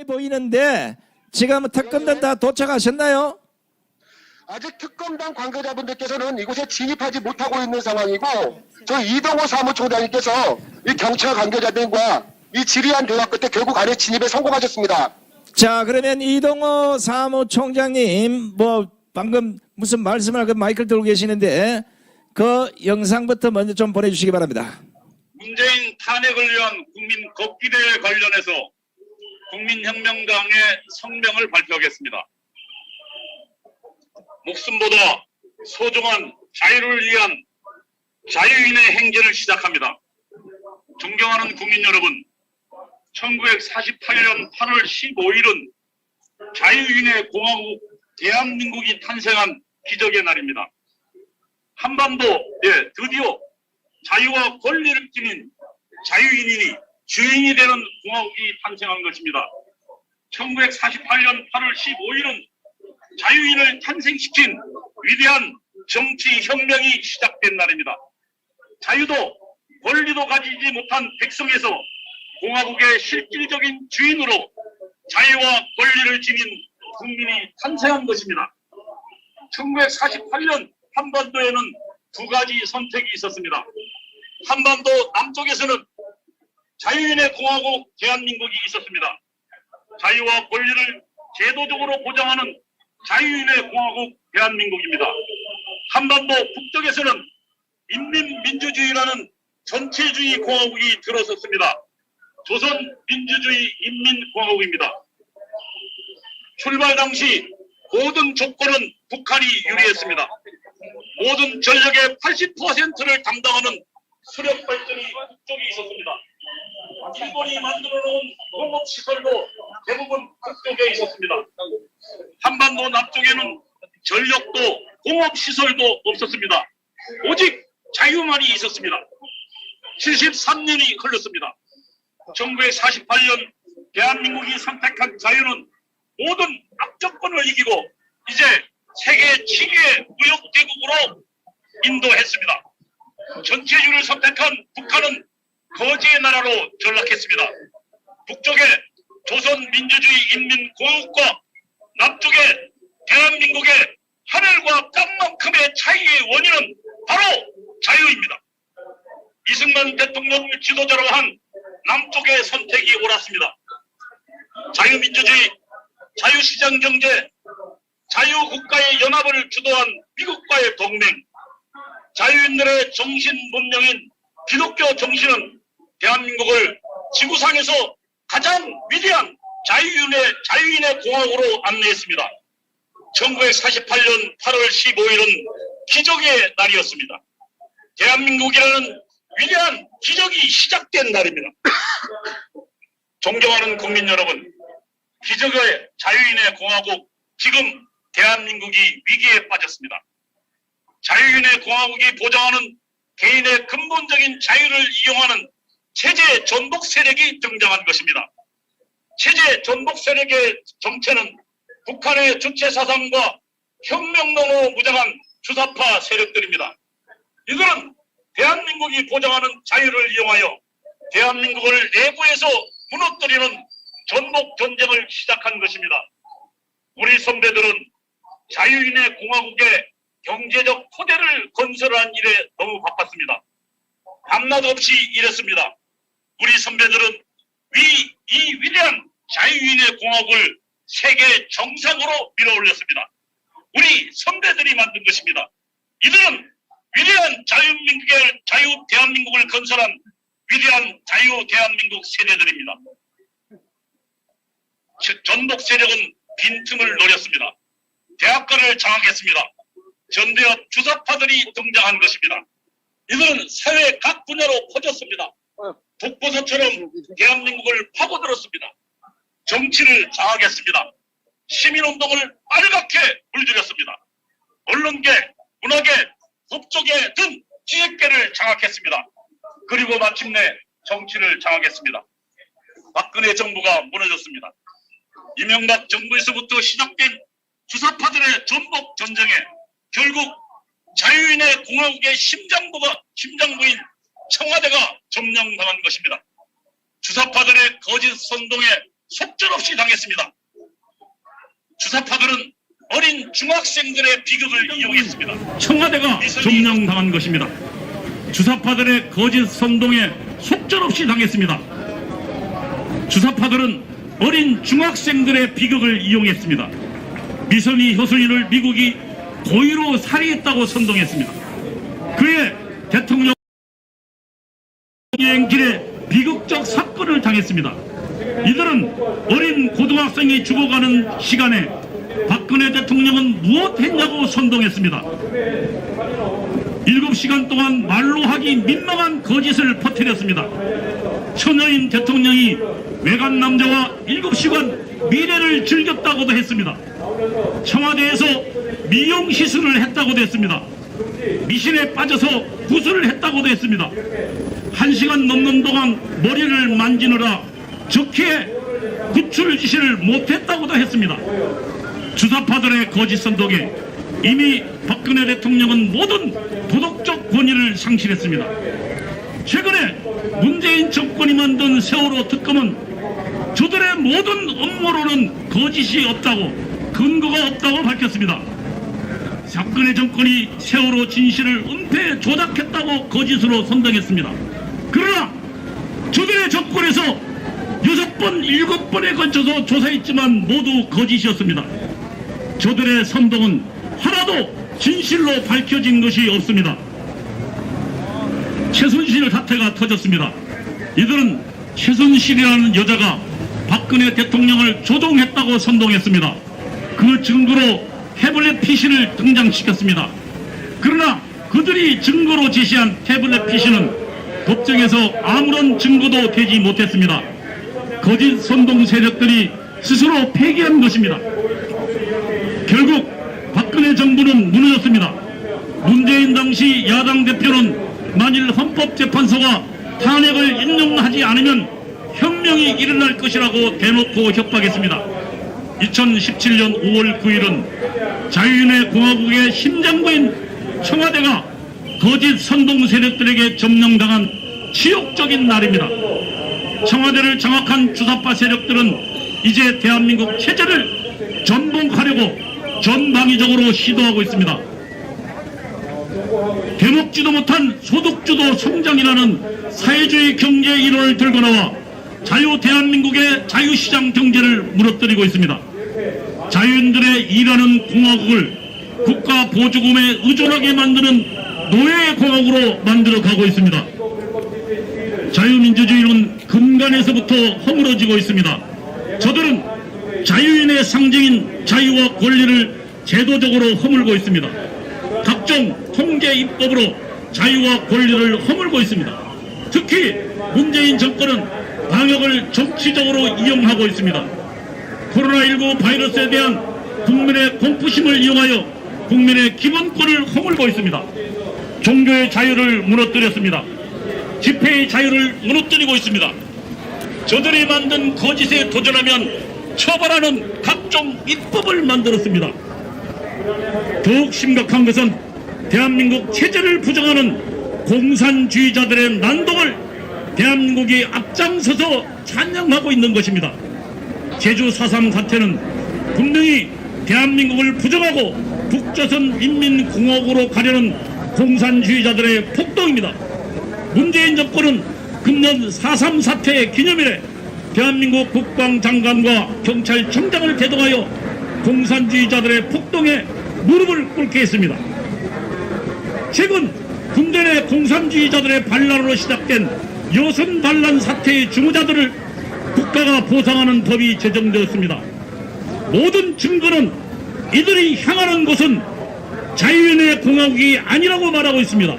보이는데 지금 특검단 다 도착하셨나요? 아직 특검단 관계자분들께서는 이곳에 진입하지 못하고 있는 상황이고, 저 이동호 사무총장님께서 이 경찰 관계자들과 이 지리한 대화 끝에 결국 안에 진입에 성공하셨습니다. 자, 그러면 이동호 사무총장님 뭐 방금 무슨 말씀을 그 마이크를 들고 계시는데 그 영상부터 먼저 좀 보내주시기 바랍니다. 문재인 탄핵을 위한 국민 걷기대회 관련해서 국민혁명당의 성명을 발표하겠습니다. 목숨보다 소중한 자유를 위한 자유인의 행진을 시작합니다. 존경하는 국민 여러분, 1948년 8월 15일은 자유인의 공화국 대한민국이 탄생한 기적의 날입니다. 한반도에 드디어 자유와 권리를 지닌 자유인이 주인이 되는 공화국이 탄생한 것입니다. 1948년 8월 15일은 자유인을 탄생시킨 위대한 정치혁명이 시작된 날입니다. 자유도 권리도 가지지 못한 백성에서 공화국의 실질적인 주인으로 자유와 권리를 지닌 국민이 탄생한 것입니다. 1948년 한반도에는 두 가지 선택이 있었습니다. 한반도 남쪽에서는 자유인의 공화국 대한민국이 있었습니다. 자유와 권리를 제도적으로 보장하는 자유인의 공화국 대한민국입니다. 한반도 북쪽에서는 인민민주주의라는 전체주의 공화국이 들어섰습니다. 조선민주주의 인민공화국입니다. 출발 당시 모든 조건은 북한이 유리했습니다. 모든 전력의 80%를 담당하는 수력 발전이 북쪽에 있었습니다. 일본이 만들어 놓은 공업시설도 대부분 북쪽에 있었습니다. 한반도 남쪽에는 전력도 공업시설도 없었습니다. 오직 자유만이 있었습니다. 73년이 흘렀습니다. 1948년 대한민국이 선택한 자유는 모든 악조건을 이기고 이제 세계 7위의 무역대국으로 인도했습니다. 전체주의를 선택한 북한은 거지의 나라로 전락했습니다. 북쪽에 조선민주주의 인민공화국과 남쪽에 대한민국의 하늘과 땅만큼의 차이의 원인은 바로 자유입니다. 이승만 대통령을 지도자로 한 남쪽의 선택이 옳았습니다. 자유민주주의, 자유시장경제, 자유국가의 연합을 주도한 미국과의 동맹, 자유인들의 정신 문명인 기독교 정신은 대한민국을 지구상에서 가장 위대한 자유인의 공화국으로 안내했습니다. 1948년 8월 15일은 기적의 날이었습니다. 대한민국이라는 위대한 기적이 시작된 날입니다. 존경하는 국민 여러분, 기적의 자유인의 공화국, 지금 대한민국이 위기에 빠졌습니다. 자유인의 공화국이 보장하는 개인의 근본적인 자유를 이용하는 체제 전복 세력이 등장한 것입니다. 체제 전복 세력의 정체는 북한의 주체 사상과 혁명론으로 무장한 주사파 세력들입니다. 이들은 대한민국이 보장하는 자유를 이용하여 대한민국을 내부에서 무너뜨리는 전복 전쟁을 시작한 것입니다. 우리 선배들은 자유인의 공화국의 경제적 토대를 건설한 일에 너무 바빴습니다. 밤낮 없이 일했습니다. 우리 선배들은 이 위대한 자유인의 공화국을 세계 정상으로 밀어올렸습니다. 우리 선배들이 만든 것입니다. 이들은 위대한 자유 대한민국을 건설한 위대한 자유 대한민국 세대들입니다. 전복 세력은 빈틈을 노렸습니다. 대학가를 장악했습니다. 전대협 주사파들이 등장한 것입니다. 이들은 사회 각 분야로 퍼졌습니다. 독버섯처럼 대한민국을 파고들었습니다. 정치를 장악했습니다. 시민운동을 빨갛게 물들였습니다. 언론계, 문화계, 법조계 등 지식계를 장악했습니다. 그리고 마침내 정치를 장악했습니다. 박근혜 정부가 무너졌습니다. 이명박 정부에서부터 시작된 주사파들의 전복 전쟁에 결국 자유인의 공화국의 심장부인 청와대가 점령당한 것입니다. 주사파들의 거짓 선동에 속절없이 당했습니다. 주사파들은 어린 중학생들의 비극을 이용했습니다. 청와대가 점령당한 것입니다. 주사파들의 거짓 선동에 속절없이 당했습니다. 주사파들은 어린 중학생들의 비극을 이용했습니다. 미선이 효순이를 미국이 고의로 살해했다고 선동했습니다. 그의 대통령 여행길에 비극적 사건을 당했습니다. 이들은 어린 고등학생이 죽어가는 시간에 박근혜 대통령은 무엇했냐고 선동했습니다. 7시간 동안 말로 하기 민망한 거짓을 퍼뜨렸습니다. 처녀인 대통령이 외간 남자와 7시간 미래를 즐겼다고도 했습니다. 청와대에서 미용 시술을 했다고도 했습니다. 미신에 빠져서 구슬을 했다고도 했습니다. 1시간 넘는 동안 머리를 만지느라 적게 구출 지시를 못했다고도 했습니다. 주사파들의 거짓 선동에 이미 박근혜 대통령은 모든 도덕적 권위를 상실했습니다. 최근에 문재인 정권이 만든 세월호 특검은 저들의 모든 업무로는 거짓이 없다고, 근거가 없다고 밝혔습니다. 박근혜 정권이 세월호 진실을 은폐 조작했다고 거짓으로 선동했습니다. 그러나 저들의 정권에서 6번, 7번에 걸쳐서 조사했지만 모두 거짓이었습니다. 저들의 선동은 하나도 진실로 밝혀진 것이 없습니다. 최순실 사태가 터졌습니다. 이들은 최순실이라는 여자가 박근혜 대통령을 조종했다고 선동했습니다. 그 증거로 태블릿 PC를 등장시켰습니다. 그러나 그들이 증거로 제시한 태블릿 PC는 법정에서 아무런 증거도 되지 못했습니다. 거짓 선동 세력들이 스스로 폐기한 것입니다. 결국 박근혜 정부는 무너졌습니다. 문재인 당시 야당 대표는 만일 헌법재판소가 탄핵을 인용하지 않으면 혁명이 일어날 것이라고 대놓고 협박했습니다. 2017년 5월 9일은 자유인의 공화국의 심장부인 청와대가 거짓 선동 세력들에게 점령당한 치욕적인 날입니다. 청와대를 장악한 주사파 세력들은 이제 대한민국 체제를 전복하려고 전방위적으로 시도하고 있습니다. 대먹지도 못한 소득주도 성장이라는 사회주의 경제 이론을 들고 나와 자유 대한민국의 자유시장 경제를 무너뜨리고 있습니다. 자유인들의 일하는 공화국을 국가 보조금에 의존하게 만드는 노예의 공화국으로 만들어가고 있습니다. 자유민주주의는 근간에서부터 허물어지고 있습니다. 저들은 자유인의 상징인 자유와 권리를 제도적으로 허물고 있습니다. 각종 통제 입법으로 자유와 권리를 허물고 있습니다. 특히 문재인 정권은 방역을 정치적으로 이용하고 있습니다. 코로나19 바이러스에 대한 국민의 공포심을 이용하여 국민의 기본권을 허물고 있습니다. 종교의 자유를 무너뜨렸습니다. 집회의 자유를 무너뜨리고 있습니다. 저들이 만든 거짓에 도전하면 처벌하는 각종 입법을 만들었습니다. 더욱 심각한 것은 대한민국 체제를 부정하는 공산주의자들의 난동을 대한민국이 앞장서서 찬양하고 있는 것입니다. 제주 4.3 사태는 분명히 대한민국을 부정하고 북조선 인민공화국으로 가려는 공산주의자들의 폭동입니다. 문재인 정권은 금년 4.3 사태의 기념일에 대한민국 국방장관과 경찰청장을 대동하여 공산주의자들의 폭동에 무릎을 꿇게 했습니다. 최근 군대 내 공산주의자들의 반란으로 시작된 여성 반란 사태의 주무자들을 국가가 보상하는 법이 제정되었습니다. 모든 증거는 이들이 향하는 곳은 자유인의 공화국이 아니라고 말하고 있습니다.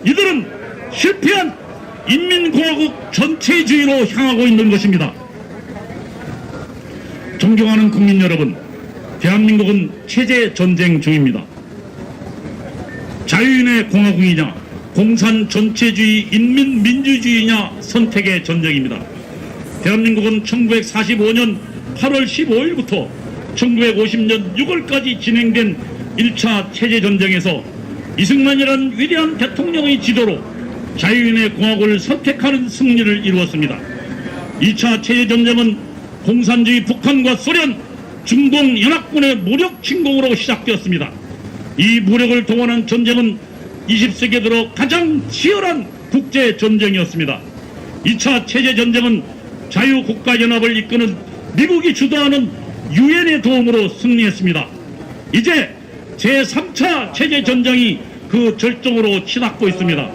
이들은 실패한 인민공화국 전체주의로 향하고 있는 것입니다. 존경하는 국민 여러분, 대한민국은 체제 전쟁 중입니다. 자유인의 공화국이냐, 공산 전체주의 인민민주주의냐 선택의 전쟁입니다. 대한민국은 1945년 8월 15일부터 1950년 6월까지 진행된 1차 체제전쟁에서 이승만이라는 위대한 대통령의 지도로 자유인의 공화국을 선택하는 승리를 이루었습니다. 2차 체제전쟁은 공산주의 북한과 소련, 중동 연합군의 무력 침공으로 시작되었습니다. 이 무력을 동원한 전쟁은 20세기 들어 가장 치열한 국제전쟁이었습니다. 2차 체제전쟁은 자유국가연합을 이끄는 미국이 주도하는 유엔의 도움으로 승리했습니다. 이제 제3차 체제전쟁이 그 절정으로 치닫고 있습니다.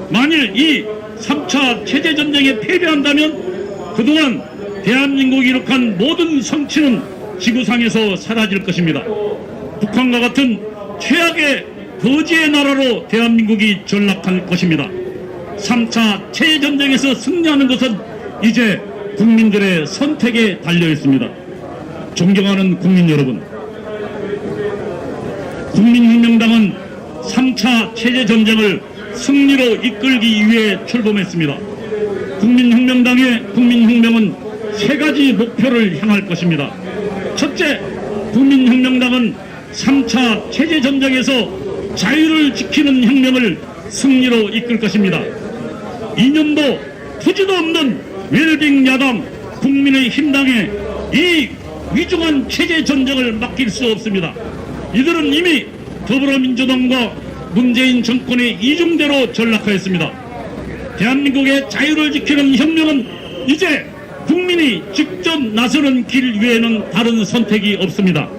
만일 이 3차 체제전쟁에 패배한다면 그동안 대한민국이 이룩한 모든 성취는 지구상에서 사라질 것입니다. 북한과 같은 최악의 거지의 나라로 대한민국이 전락할 것입니다. 3차 체제전쟁에서 승리하는 것은 이제 국민들의 선택에 달려 있습니다. 존경하는 국민 여러분, 국민혁명당은 3차 체제전쟁을 승리로 이끌기 위해 출범했습니다. 국민혁명당의 국민혁명은 세 가지 목표를 향할 것입니다. 첫째, 국민혁명당은 3차 체제전쟁에서 자유를 지키는 혁명을 승리로 이끌 것입니다. 이념도 투지도 없는 웰빙 야당 국민의힘당에 이 위중한 체제전쟁을 맡길 수 없습니다. 이들은 이미 더불어민주당과 문재인 정권의 이중대로 전락하였습니다. 대한민국의 자유를 지키는 혁명은 이제 국민이 직접 나서는 길 외에는 다른 선택이 없습니다.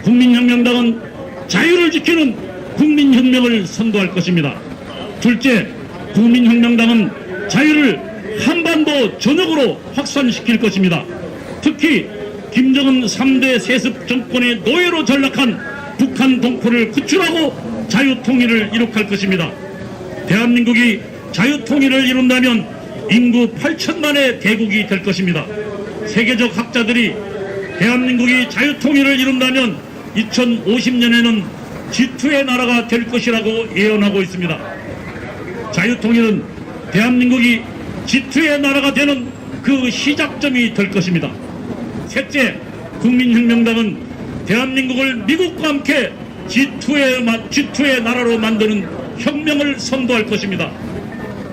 국민혁명당은 자유를 지키는 국민혁명을 선도할 것입니다. 둘째, 국민혁명당은 자유를 한반도 전역으로 확산시킬 것입니다. 특히 김정은 3대 세습 정권의 노예로 전락한 북한 동포를 구출하고 자유통일을 이룩할 것입니다. 대한민국이 자유통일을 이룬다면 인구 8천만의 대국이 될 것입니다. 세계적 학자들이 대한민국이 자유통일을 이룬다면 2050년에는 G2의 나라가 될 것이라고 예언하고 있습니다. 자유통일은 대한민국이 G2의 나라가 되는 그 시작점이 될 것입니다. 셋째, 국민혁명당은 대한민국을 미국과 함께 G2의 나라로 만드는 혁명을 선도할 것입니다.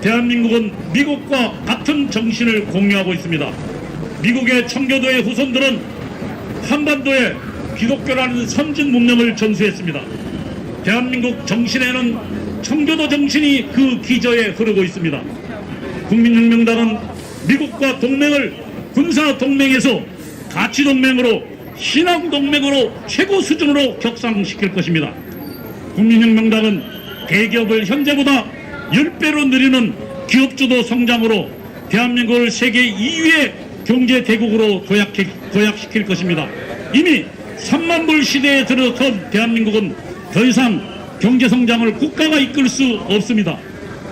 대한민국은 미국과 같은 정신을 공유하고 있습니다. 미국의 청교도의 후손들은 한반도에 기독교라는 선진 문명을 전수했습니다. 대한민국 정신에는 청교도 정신이 그 기저에 흐르고 있습니다. 국민혁명당은 미국과 동맹을 군사동맹에서 가치동맹으로 신앙동맹으로 최고 수준으로 격상시킬 것입니다. 국민혁명당은 대기업을 현재보다 10배로 늘리는 기업주도 성장으로 대한민국을 세계 2위의 경제대국으로 도약시킬 것입니다. 이미 3만 불 시대에 들어선 대한민국은 더 이상 경제성장을 국가가 이끌 수 없습니다.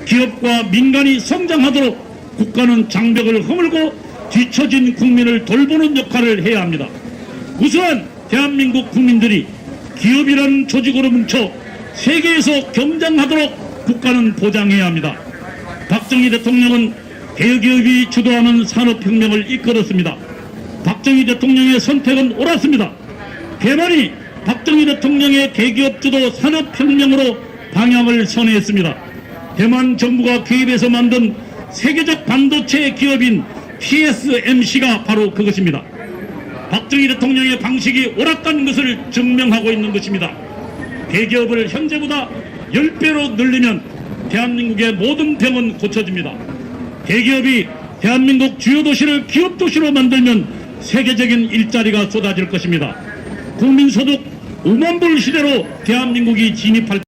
기업과 민간이 성장하도록 국가는 장벽을 허물고 뒤처진 국민을 돌보는 역할을 해야 합니다. 우수한 대한민국 국민들이 기업이라는 조직으로 뭉쳐 세계에서 경쟁하도록 국가는 보장해야 합니다. 박정희 대통령은 대기업이 주도하는 산업혁명을 이끌었습니다. 박정희 대통령의 선택은 옳았습니다. 대만이 박정희 대통령의 대기업 주도 산업혁명으로 방향을 선회했습니다. 대만 정부가 개입해서 만든 세계적 반도체 기업인 TSMC가 바로 그것입니다. 박정희 대통령의 방식이 옳았다는 것을 증명하고 있는 것입니다. 대기업을 현재보다 10배로 늘리면 대한민국의 모든 병은 고쳐집니다. 대기업이 대한민국 주요 도시를 기업 도시로 만들면 세계적인 일자리가 쏟아질 것입니다. 국민소득 5만 불 시대로 대한민국이 진입할